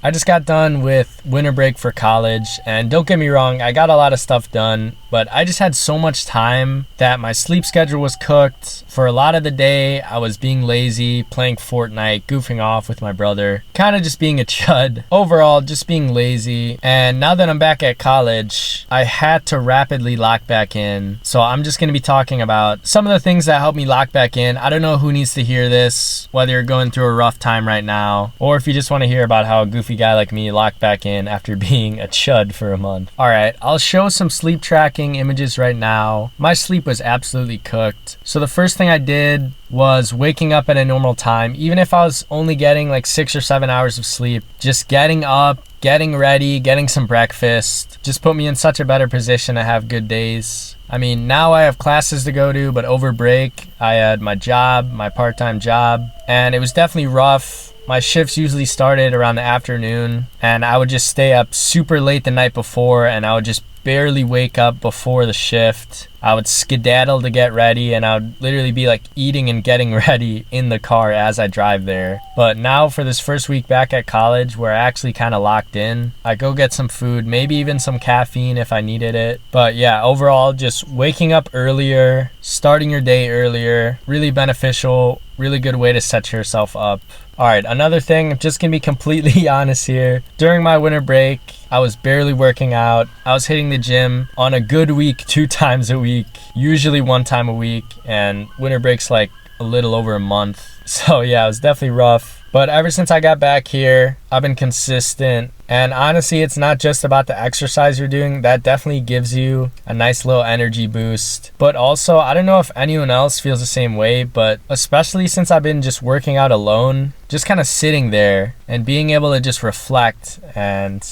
I just got done with winter break for college, and don't get me wrong, I got a lot of stuff done, but I just had so much time that my sleep schedule was cooked. For a lot of the day, I was being lazy, playing Fortnite, goofing off with my brother, kind of just being a chud. Overall, just being lazy. And now that I'm back at college, I had to rapidly lock back in. So I'm just going to be talking about some of the things that helped me lock back in. I don't know who needs to hear this, whether you're going through a rough time right now, or if you just want to hear about how a goofy guy like me locked back in after being a chud for a month. Alright, I'll show some sleep tracking images right now. My sleep was absolutely cooked. So the first thing I did was waking up at a normal time, even if I was only getting like 6 or 7 hours of sleep. Just getting up, getting ready, getting some breakfast just put me in such a better position to have good days. I mean, now I have classes to go to, but over break I had my job, my part-time job, and it was definitely rough. My shifts usually started around the afternoon, and I would just stay up super late the night before, and I would just barely wake up before the shift. I would skedaddle to get ready, and I would literally be like eating and getting ready in the car as I drive there. But now for this first week back at college where I actually kind of locked in, I go get some food, maybe even some caffeine if I needed it. But yeah, overall just waking up earlier, starting your day earlier, really beneficial, really good way to set yourself up. Alright, another thing, I'm just gonna be completely honest here. During my winter break, I was barely working out. I was hitting the gym on a good week 2 times a week, usually 1 time a week, and winter break's like a little over a month. So yeah, it was definitely rough. But ever since I got back here, I've been consistent. And honestly, it's not just about the exercise you're doing. That definitely gives you a nice little energy boost. But also, I don't know if anyone else feels the same way, but especially since I've been just working out alone, just kind of sitting there and being able to just reflect and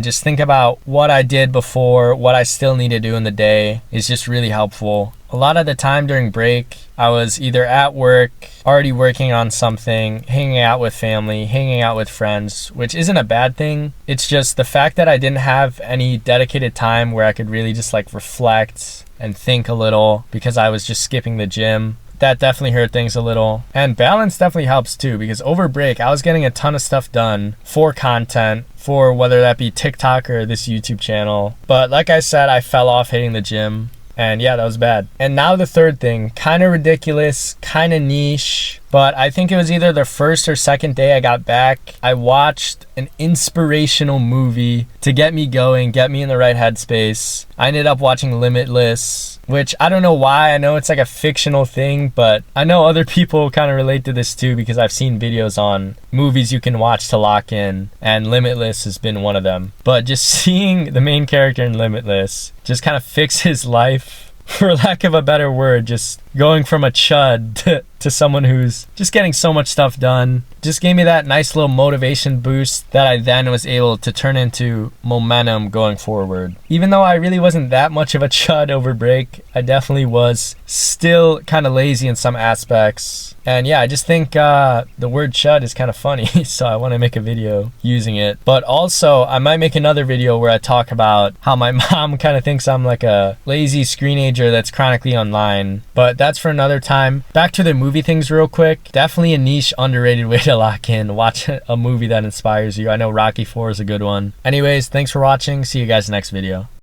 just think about what I did before, what I still need to do in the day is just really helpful. A lot of the time during break, I was either at work, already working on something, hanging out with family, hanging out with friends, which isn't a bad thing. It's just the fact that I didn't have any dedicated time where I could really just like reflect and think a little because I was just skipping the gym. That definitely hurt things a little. And balance definitely helps too, because over break, I was getting a ton of stuff done for content, for whether that be TikTok or this YouTube channel. But like I said, I fell off hitting the gym. And yeah, that was bad. And now the third thing, kind of ridiculous, kind of niche, but I think it was either the first or second day I got back. I watched an inspirational movie to get me going, get me in the right headspace. I ended up watching Limitless, which I don't know why. I know it's like a fictional thing, but I know other people kind of relate to this too because I've seen videos on movies you can watch to lock in, and Limitless has been one of them. But just seeing the main character in Limitless just kind of fix his life, for lack of a better word, just going from a chud to someone who's just getting so much stuff done, just gave me that nice little motivation boost that I then was able to turn into momentum going forward. Even though I really wasn't that much of a chud over break, I definitely was still kind of lazy in some aspects. And yeah, I just think the word chud is kind of funny, so I want to make a video using it. But also, I might make another video where I talk about how my mom kind of thinks I'm like a lazy screenager that's chronically online. But that's for another time. Back to the movie things real quick. Definitely a niche, underrated way to lock in. Watch a movie that inspires you. I know Rocky IV is a good one. Anyways, thanks for watching. See you guys next video.